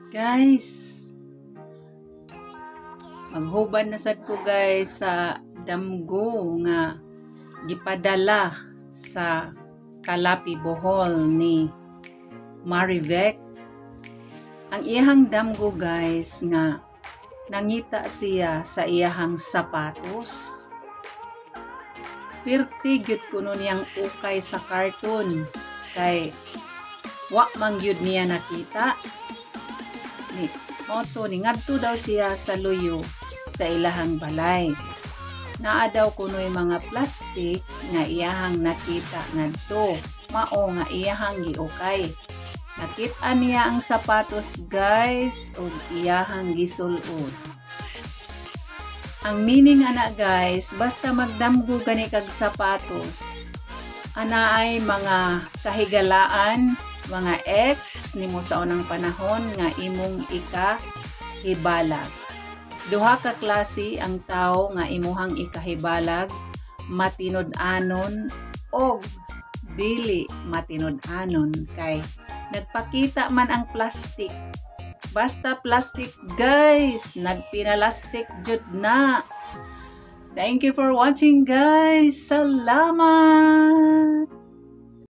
Guys, maghuban na sad ko guys sa damgo nga gipadala sa Kalapi, Bohol ni Marivec. Ang iyahang damgo guys nga nangita siya sa iyahang sapatos. Pirti gyud kuno niyang ukay sa karton kay wa man gyud niya nakita. Ni moto ni ngadto daw siya sa luyo sa ilahang balay. Naa daw kuno'y mga plastic nga iyahang nakita ngadto. Mao nga iyahang giukay. Nakita niya ang sapatos guys ug iyahang gisulod. Ang meaning ana guys, basta magdamgo gani kag sapatos, ana ay mga kahigalaan, mga ex nimo sa unang panahon nga imong ikahibalag. Duha ka klase ang tao nga imuhang ikahibalag, matinud-anon og dili matinud-anon kay nagpakita man ang plastic. Basta plastic guys, nagpinalastik jud na. Thank you for watching guys. Salamat!